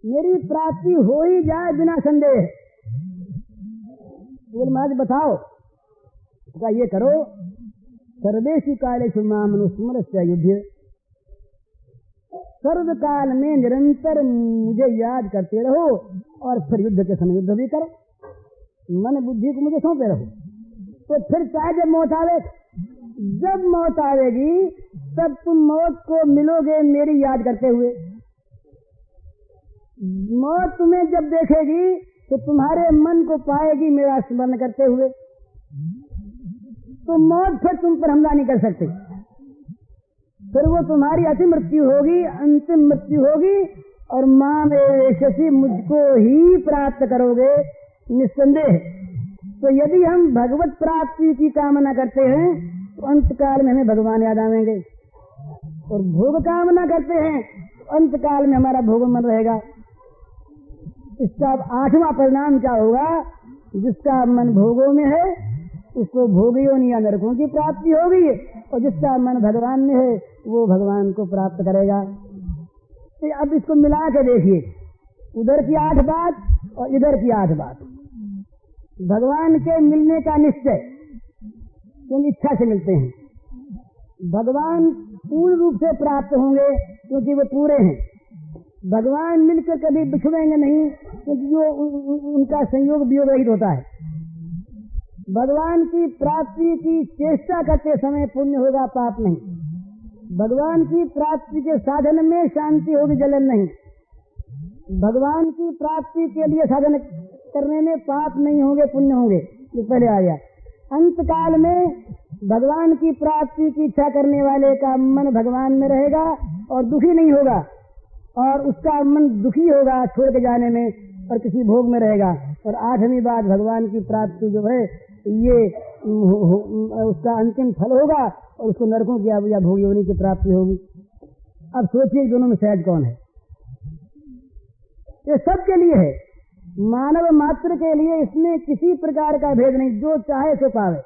मेरी प्राप्ति हो ही जाए बिना संदेह। बोल महाराज बताओ, क्या ये करो, सर्वेषु कालेषु माम अनुस्मरस्य युध्य, सर्व काल में निरंतर मुझे याद करते रहो और फिर युद्ध के समय युद्ध भी करो, मन बुद्धि को मुझे सौंपे रहो। तो फिर चाहे जब मौत आवे, जब मौत आवेगी तब तुम मौत को मिलोगे मेरी याद करते हुए। मौत तुम्हें जब देखेगी तो तुम्हारे मन को पाएगी मेरा स्मरण करते हुए, तो मौत फिर तुम पर हमला नहीं कर सकते, फिर वो तुम्हारी अति मृत्यु होगी, अंतिम मृत्यु होगी, और माम एष्यसि मुझको ही प्राप्त करोगे निस्संदेह। तो यदि हम भगवत प्राप्ति की कामना करते हैं तो अंत काल में हमें भगवान याद आवेंगे, और भोग कामना करते हैं तो अंत काल में हमारा भोग मन रहेगा। इसका 8वां परिणाम क्या होगा, जिसका मन भोगों में है उसको भोगियों या नरकों की प्राप्ति होगी, और जिसका मन भगवान में है वो भगवान को प्राप्त करेगा। तो अब इसको मिला के देखिए, उधर की 8 बात और इधर की 8 बात। भगवान के मिलने का निश्चय, क्योंकि इच्छा से मिलते हैं, भगवान पूर्ण रूप से प्राप्त होंगे क्योंकि वो पूरे हैं। भगवान मिलकर कभी बिछड़ेंगे नहीं, क्योंकि जो उनका संयोग वियोग रहित होता है। भगवान की प्राप्ति की चेष्टा करते समय पुण्य होगा, पाप नहीं। भगवान की प्राप्ति के साधन में शांति होगी, जलन नहीं। भगवान की प्राप्ति के लिए साधन करने में पाप नहीं होंगे, पुण्य होंगे। ये पहले आ गया। अंत काल में भगवान की प्राप्ति की इच्छा करने वाले का मन भगवान में रहेगा और दुखी नहीं होगा, और उसका मन दुखी होगा छोड़ के जाने में और किसी भोग में रहेगा। और 8वीं बात, भगवान की प्राप्ति जो है ये उसका अंतिम फल होगा और उसको नरकों की या भोग योनि की प्राप्ति होगी। अब सोचिए दोनों में सहज कौन है? ये सबके लिए है, मानव मात्र के लिए इसमें किसी प्रकार का भेद नहीं, जो चाहे सो पावे।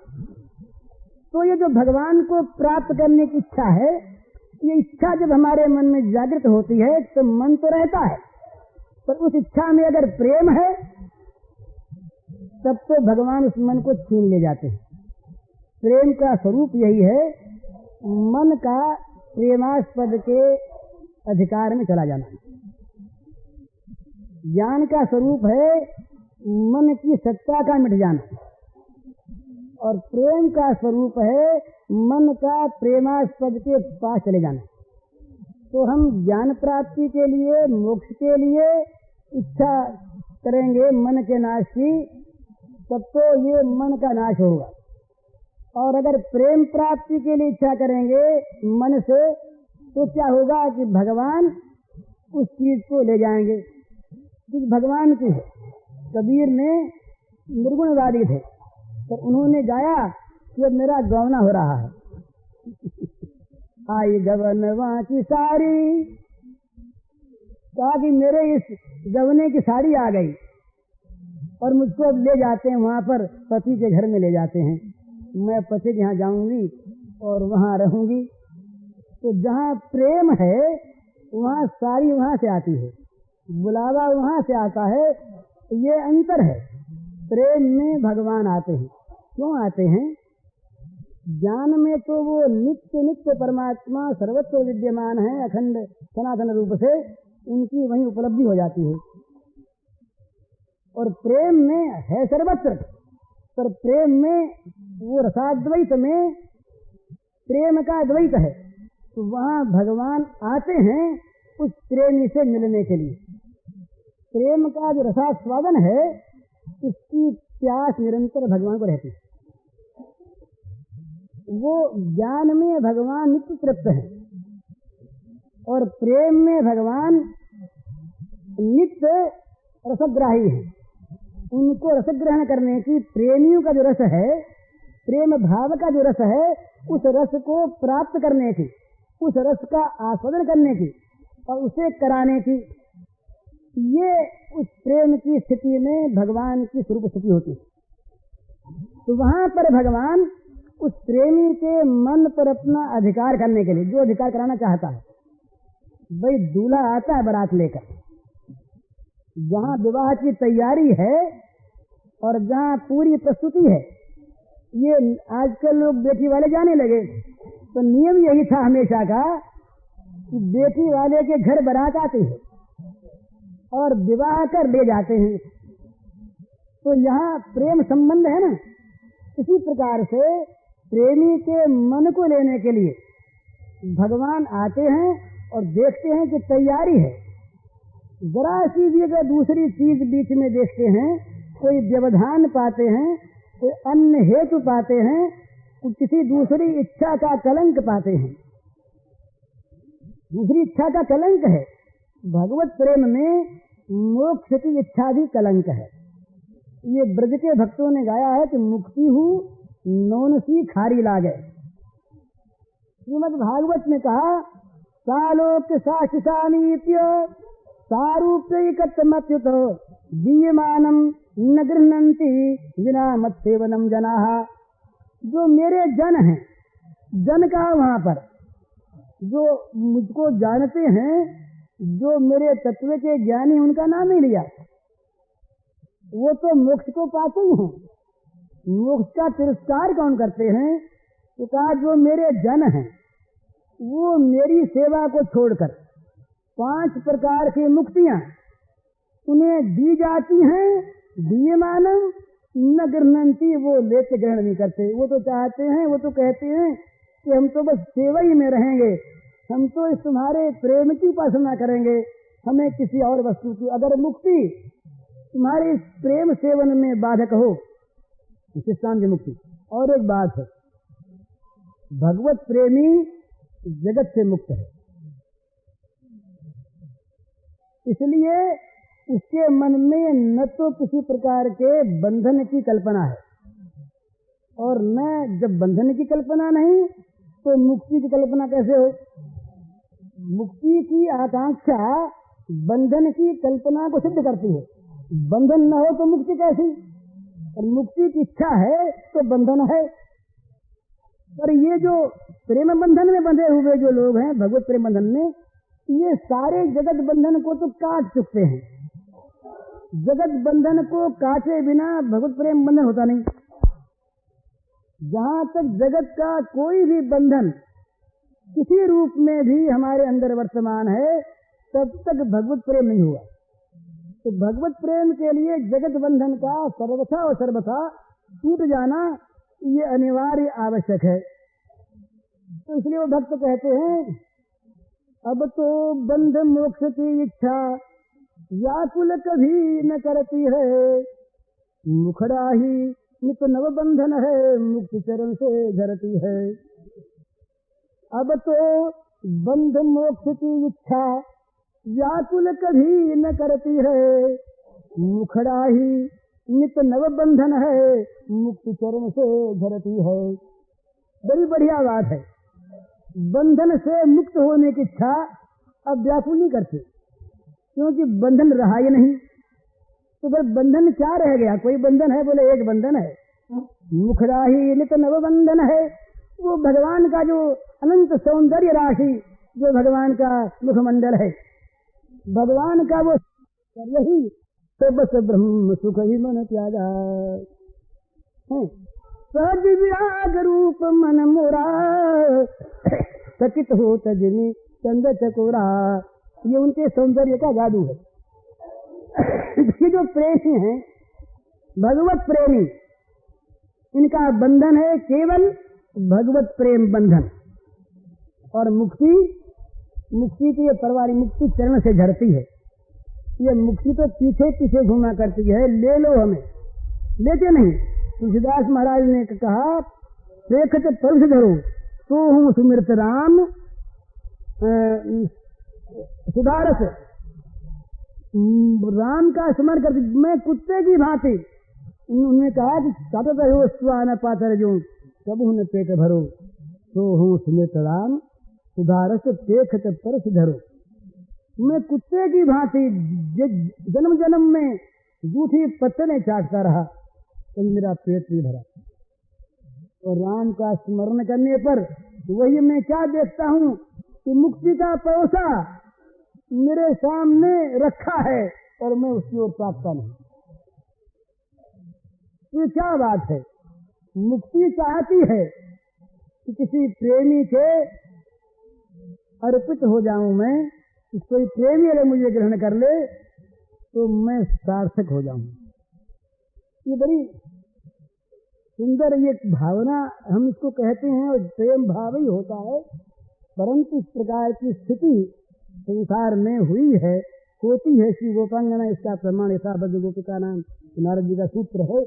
तो ये जो भगवान को प्राप्त करने की इच्छा है, ये इच्छा जब हमारे मन में जागृत होती है तो मन तो रहता है, पर उस इच्छा में अगर प्रेम है तब तो भगवान उस मन को छीन ले जाते हैं। प्रेम का स्वरूप यही है, मन का प्रेमास्पद के अधिकार में चला जाना। ज्ञान का स्वरूप है मन की सत्ता का मिट जाना, और प्रेम का स्वरूप है मन का प्रेमास्पद के पास चले जाना। तो हम ज्ञान प्राप्ति के लिए, मोक्ष के लिए इच्छा करेंगे मन के नाश की, तब तो ये मन का नाश होगा। और अगर प्रेम प्राप्ति के लिए इच्छा करेंगे मन से, तो क्या होगा कि भगवान उस चीज को ले जाएंगे जो भगवान की है। कबीर ने निर्गुणवादी थे, तो उन्होंने गाया कि अब मेरा गवना हो रहा है। आई गवनवा की साड़ी, कहा कि मेरे इस गवने की साड़ी आ गई और मुझको अब ले जाते हैं वहां पर पति के घर में ले जाते हैं। मैं पति के यहाँ जाऊंगी और वहां रहूंगी। तो जहाँ प्रेम है वहाँ साड़ी वहां से आती है, बुलावा वहां से आता है। ये अंतर है। प्रेम में भगवान आते हैं। क्यों आते हैं? ज्ञान में तो वो नित्य नित्य परमात्मा सर्वत्र विद्यमान है, अखंड सनातन रूप से, उनकी वहीं उपलब्धि हो जाती है। और प्रेम में है सर्वत्र, पर प्रेम में वो रसाद्वैत में प्रेम का द्वैत है। तो वहाँ भगवान आते हैं उस प्रेमी से मिलने के लिए। प्रेम का जो रसास्वादन है, इसकी प्यास निरंतर भगवान को रहती है। वो ज्ञान में भगवान नित्य तृप्त है और प्रेम में भगवान नित्य रसग्राही है। उनको रसग्रहण करने की, प्रेमियों का जो रस है, प्रेम भाव का जो रस है, उस रस को प्राप्त करने की, उस रस का आस्वादन करने की और उसे कराने की, ये उस प्रेम की स्थिति में भगवान की स्वरूप स्थिति होती है। तो वहां पर भगवान उस प्रेमी के मन पर अपना अधिकार करने के लिए, जो अधिकार कराना चाहता है, भाई दूल्हा आता है बारात लेकर, जहां विवाह की तैयारी है और जहां पूरी प्रस्तुति है। ये आजकल लोग बेटी वाले जाने लगे, तो नियम यही था हमेशा का कि बेटी वाले के घर बारात आती है और विवाह कर ले जाते हैं। तो यहाँ प्रेम संबंध है ना। इसी प्रकार से प्रेमी के मन को लेने के लिए भगवान आते हैं और देखते हैं कि तैयारी है। जरा सी भी अगर दूसरी चीज बीच में देखते हैं, कोई व्यवधान पाते हैं, कोई अन्य हेतु पाते हैं, किसी दूसरी इच्छा का कलंक पाते हैं, दूसरी इच्छा का कलंक है। भगवत प्रेम में मोक्ष की इच्छा भी कलंक है। ये ब्रज के भक्तों ने गाया है कि मुक्ति हूँ नौन सी खारी लागे। श्रीमद् भागवत में कहा, सालोक साक्षिसामीप्य सारूप्यकत्वमच्युत दीयमानम न गृह्णन्ति विना मत्सेवनम जनाः। जो मेरे जन हैं, जन का वहां पर जो मुझको जानते हैं, जो मेरे तत्व के ज्ञानी, उनका नाम ही लिया, वो तो मोक्ष को पाते ही हैं। मोक्ष का तिरस्कार कौन करते हैं? तो कहा जो मेरे जन हैं वो मेरी सेवा को छोड़कर 5 प्रकार की मुक्तियां उन्हें दी जाती हैं। दिए मानव न गृह्णन्ति, वो लेके ग्रहण नहीं करते। वो तो चाहते हैं, वो तो कहते हैं कि हम तो बस सेवा ही में रहेंगे, हम तो इस तुम्हारे प्रेम की उपासना करेंगे, हमें किसी और वस्तु की। अगर मुक्ति तुम्हारे इस प्रेम सेवन में बाधक हो, इस स्थान की मुक्ति। और एक बात है, भगवत प्रेमी जगत से मुक्त है, इसलिए उसके मन में न तो किसी प्रकार के बंधन की कल्पना है, और न जब बंधन की कल्पना नहीं तो मुक्ति की कल्पना कैसे हो? मुक्ति की आकांक्षा बंधन की कल्पना को सिद्ध करती है। बंधन न हो तो मुक्ति कैसी? और मुक्ति की इच्छा है तो बंधन है। पर ये जो प्रेम बंधन में बंधे हुए जो लोग हैं, भगवत प्रेम बंधन में, ये सारे जगत बंधन को तो काट चुकते हैं। जगत बंधन को काटे बिना भगवत प्रेम बंधन होता नहीं। जहां तक जगत का कोई भी बंधन किसी रूप में भी हमारे अंदर वर्तमान है, तब तक भगवत प्रेम नहीं हुआ। तो भगवत प्रेम के लिए जगत बंधन का सर्वथा और सर्वथा टूट जाना ये अनिवार्य आवश्यक है। तो इसलिए वो भक्त कहते हैं, अब तो बंध मोक्ष की इच्छा व्याकुल कभी न करती है, मुखड़ा ही नित नव बंधन है, मुक्ति चरण से झरती है। अब तो बंध मोक्ष की इच्छा व्याकुल कभी न करती है। मुखड़ा ही नित नव बंधन है, मुक्ति चरण से झरती है। बड़ी बढ़िया बात है। बंधन से मुक्त होने की इच्छा अब व्याकुल नहीं करती, क्योंकि बंधन रहा ही नहीं। तो फिर बंधन क्या रह गया? कोई बंधन है? बोले एक बंधन है। मुखड़ा ही नित नव बंधन है, वो भगवान का जो अनंत सौंदर्य राशि, जो भगवान का मुखमंडल है, भगवान का वो यही तो बस ब्रह्म सुख ही मन त्यागा। सहज विराग रूप मन मोरा, सकित हो तजनी चंद चकोरा। ये उनके सौंदर्य का जादू है। ये जो प्रेमी हैं, भगवत प्रेमी, इनका बंधन है केवल भगवत प्रेम बंधन। और मुक्ति की ये परवारी मुक्ति चरण से झरती है। ये मुक्ति तो पीछे पीछे घुमा करती है, ले लो हमें, लेते नहीं। तुलसीदास महाराज ने कहा, देखत परस धरो तो हूँ सुमिरत राम सुधारस। राम का स्मरण करती मैं कुत्ते की भांति। उन्होंने कहा कि काटत रहो स्वान पातर जो कबू न पेट भरो, तो हूँ सुमिरत राम सुधारस देखत परस धरो। मैं कुत्ते की भांति जन्म जन्म में जूठी पत्ते चाटता रहा, कभी मेरा पेट नहीं भरा। और राम का स्मरण करने पर वही मैं क्या देखता हूँ कि मुक्ति का परोसा मेरे सामने रखा है और मैं उसकी ओर ताकता नहीं। ये क्या बात है? मुक्ति चाहती है कि किसी प्रेमी के अर्पित हो जाऊं मैं, कि कोई प्रेमी अगर मुझे ग्रहण कर ले तो मैं सार्थक हो जाऊं। ये बड़ी सुंदर ये भावना हम इसको कहते हैं, और प्रेम भाव ही होता है। परंतु इस प्रकार की स्थिति संसार में हुई है, होती है। श्री गोपांगना इसका प्रमाण ऐसा बद्ध गोपिका नाम नारद जी का सूत्र है।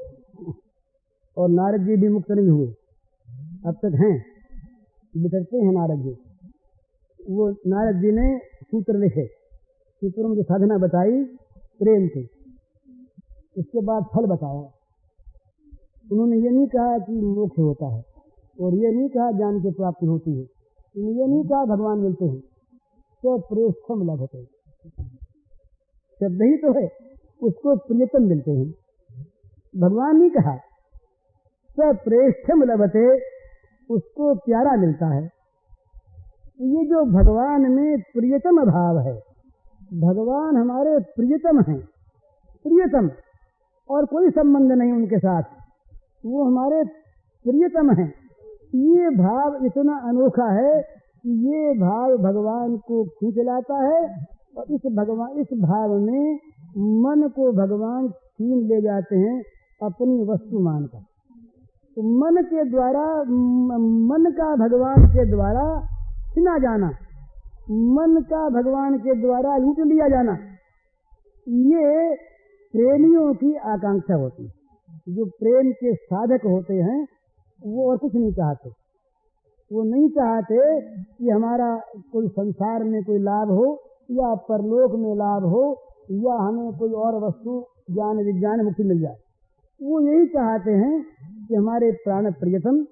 और नारद जी भी मुक्त नहीं हुए, अब तक हैं, बितरते हैं नारद जी। वो नारद जी ने सूत्र लिखे, सूत्रों में जो साधना बताई प्रेम की, उसके बाद फल बताया। उन्होंने ये नहीं कहा कि मोक्ष होता है, और ये नहीं कहा ज्ञान की प्राप्ति होती है, उन्होंने ये नहीं कहा भगवान मिलते हैं। तो प्रेष्ठम लभते शब्द ही तो है, उसको प्रियतम मिलते हैं। भगवान नहीं कहा तो प्रेष्ठम लभते, उसको प्यारा मिलता है। ये जो भगवान में प्रियतम भाव है, भगवान हमारे प्रियतम हैं, प्रियतम, और कोई संबंध नहीं उनके साथ, वो हमारे प्रियतम हैं। ये भाव इतना अनोखा है कि ये भाव भगवान को खींच लाता है, और इस भाव में मन को भगवान छीन ले जाते हैं अपनी वस्तु मानकर। तो मन के द्वारा, मन का भगवान के द्वारा छीना जाना, मन का भगवान के द्वारा लूट लिया जाना, ये प्रेमियों की आकांक्षा होती है। जो प्रेम के साधक होते हैं वो और कुछ नहीं चाहते। वो नहीं चाहते कि हमारा कोई संसार में कोई लाभ हो, या परलोक में लाभ हो, या हमें कोई और वस्तु ज्ञान विज्ञान मुक्ति मिल जाए। वो यही चाहते हैं कि हमारे प्राण प्रियतम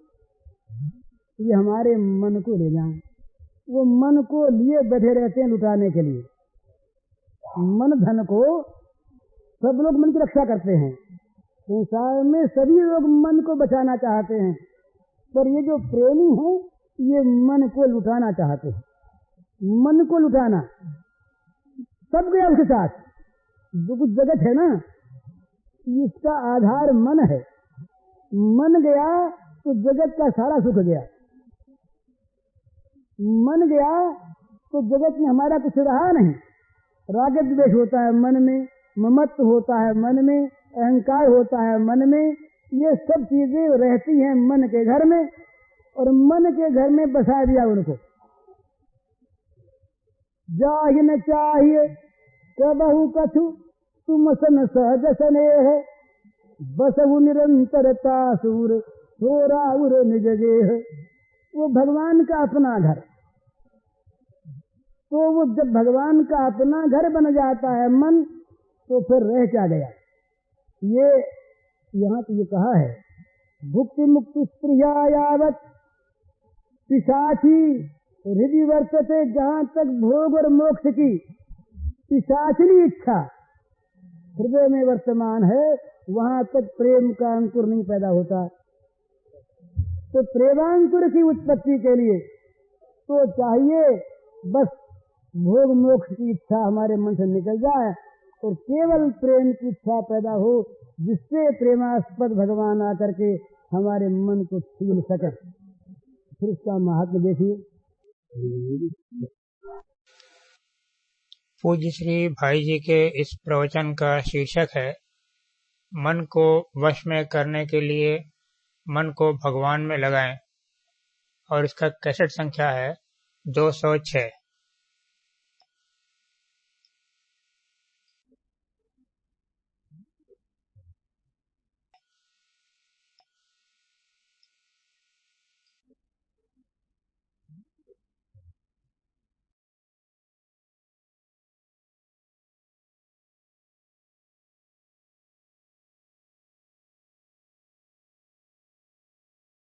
ये हमारे मन को ले जाएं। वो मन को लिए बैठे रहते हैं लुटाने के लिए। मन धन को सब लोग मन की रक्षा करते हैं। संसार में सभी लोग मन को बचाना चाहते हैं, पर ये जो प्रेमी हैं ये मन को लुटाना चाहते हैं। मन को लुटाना सब गया उसके साथ। जो कुछ जगत है ना, इसका आधार मन है। मन गया तो जगत का सारा सुख गया। मन गया तो जगत में हमारा कुछ रहा नहीं। राग द्वेष होता है मन में, ममत्व होता है मन में, अहंकार होता है मन में। ये सब चीजें रहती हैं मन के घर में, और मन के घर में बसा दिया उनको। जाहि न चाहिए कबहु कछु तुम सन सहज स्नेह, बसहु निरंतरता सूर सोराउर निज गेह। वो भगवान का अपना घर, तो वो जब भगवान का अपना घर बन जाता है मन, तो फिर रह क्या गया। ये यहाँ तो ये कहा है, भुक्ति मुक्ति स्त्रिया यावत पिशाची हृदय वर्तते। जहाँ तक भोग और मोक्ष की पिशाचनी इच्छा हृदय में वर्तमान है, वहां तक प्रेम का अंकुर नहीं पैदा होता। तो प्रेमांकुर की उत्पत्ति के लिए तो चाहिए बस भोग मोक्ष की इच्छा हमारे मन से निकल जाए और केवल प्रेम की इच्छा पैदा हो, जिससे प्रेमास्पद भगवान आकर के हमारे मन को छीन सके। फिर उसका महात्म देखिए। पूज्य श्री भाई जी के इस प्रवचन का शीर्षक है, मन को वश में करने के लिए मन को भगवान में लगाएं, और इसका कैसेट संख्या है 206।